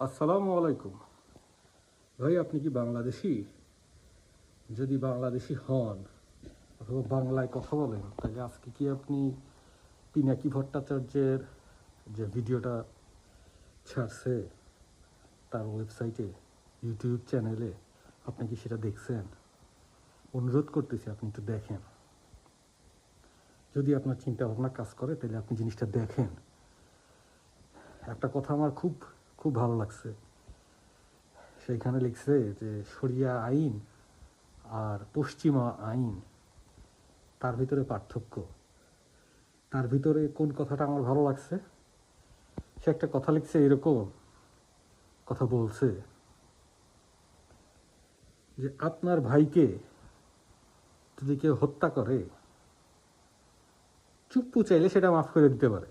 আসসালামু আলাইকুম ভাই, আপনি কি বাংলাদেশি? যদি বাংলাদেশি হন অথবা বাংলায় কথা বলেন, তাহলে আজকে কি আপনি পিনাকি ভট্টাচার্যের যে ভিডিওটা ছাড়ছে তার ওয়েবসাইটে, ইউটিউব চ্যানেলে, আপনি কি সেটা দেখছেন? অনুরোধ করতেছি আপনি একটু দেখেন। যদি আপনার চিন্তা ভাবনা কাজ করে তাহলে আপনি জিনিসটা দেখেন। একটা কথা আমার খুব খুব ভালো লাগছে। সেইখানে লিখছে যে শরিয়া আইন আর পশ্চিমা আইন, তার ভিতরে পার্থক্য। তার ভিতরে কোন কথাটা আমার ভালো লাগছে, সে একটা কথা লিখছে, এরকম কথা বলছে যে আপনার ভাইকে যদি কেউ হত্যা করে, চুপ্পু চাইলে সেটা মাফ করে দিতে পারে।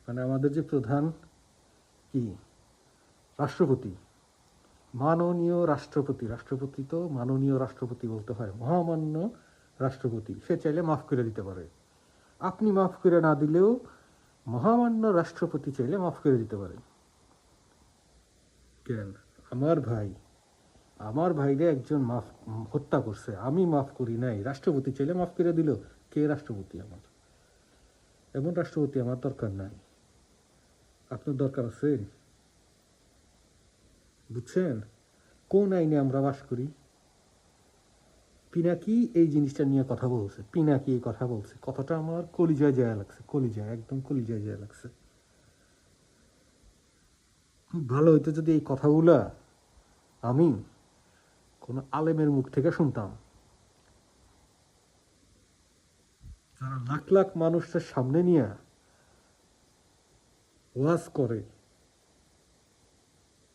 মানে আমাদের যে প্রধান কি রাষ্ট্রপতি, মাননীয় রাষ্ট্রপতি, রাষ্ট্রপতি তো মাননীয় রাষ্ট্রপতি বলতে হয়, মহামান্য রাষ্ট্রপতি, সে চাইলে মাফ করে দিতে পারে। আপনি মাফ করে না দিলেও মহামান্য রাষ্ট্রপতি চাইলে মাফ করে দিতে পারে। কেন? আমার ভাইরে একজন হত্যা করছে, আমি মাফ করি নাই, রাষ্ট্রপতি চাইলে মাফ করে দিল। কে রাষ্ট্রপতি আমার? এমন রাষ্ট্রপতি আমার দরকার নাই। আপনার দরকার আছে? বুঝছেন কোন আইনে আমরা বাস করি? পিনাকি এই জিনিসটা নিয়ে কথা বলছে, পিনাকি এই কথা বলছে, কথাটা আমার কলিজায় যায় লাগছে, কলিজায়, একদম কলিজায় যায় লাগছে। খুব ভালো হইতো যদি এই কথাগুলা আমি কোনো আলেমের মুখ থেকে শুনতাম, যারা লাখ লাখ মানুষের সামনে নিয়ে ওয়াজ করে,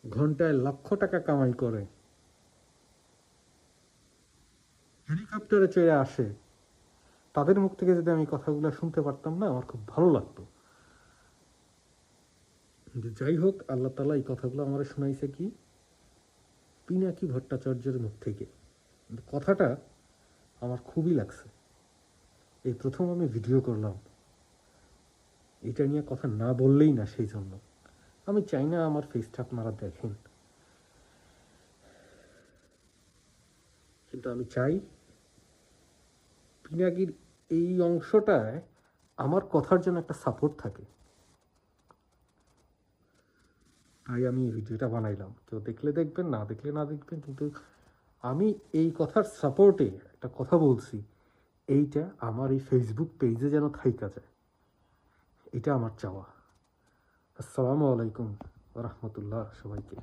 ঘন্টায় লক্ষ টাকা কামাই করে, হেলিকপ্টারে চড়ে আসে, তাদের মুখ থেকে যদি আমি কথাগুলো শুনতে পারতাম না, আমার খুব ভালো লাগতো। কিন্তু যাই হোক, আল্লাহ তালা এই কথাগুলো আমার শোনাইছে কি পিনাকি ভট্টাচার্যের মুখ থেকে। কিন্তু কথাটা আমার খুবই লাগছে। এই প্রথম আমি ভিডিও করলাম, এটা নিয়ে কথা না বললেই না, সেই জন্য আমি চাই না আমার ফেসটা আপনারা দেখেন, কিন্তু আমি চাই পিনাকির এই অংশটায় আমার কথার জন্য একটা সাপোর্ট থাকে। তাই আমি এই ভিডিওটা বানাইলাম। কেউ দেখলে দেখবেন, না দেখলে না দেখবেন, কিন্তু আমি এই কথার সাপোর্টে একটা কথা বলছি, এইটা আমার এই ফেসবুক পেজে যেন থাইকা যায়, এটা আমার চাওয়া। আসসালামু আলাইকুম রহমতুল্লাহ সবাইকে।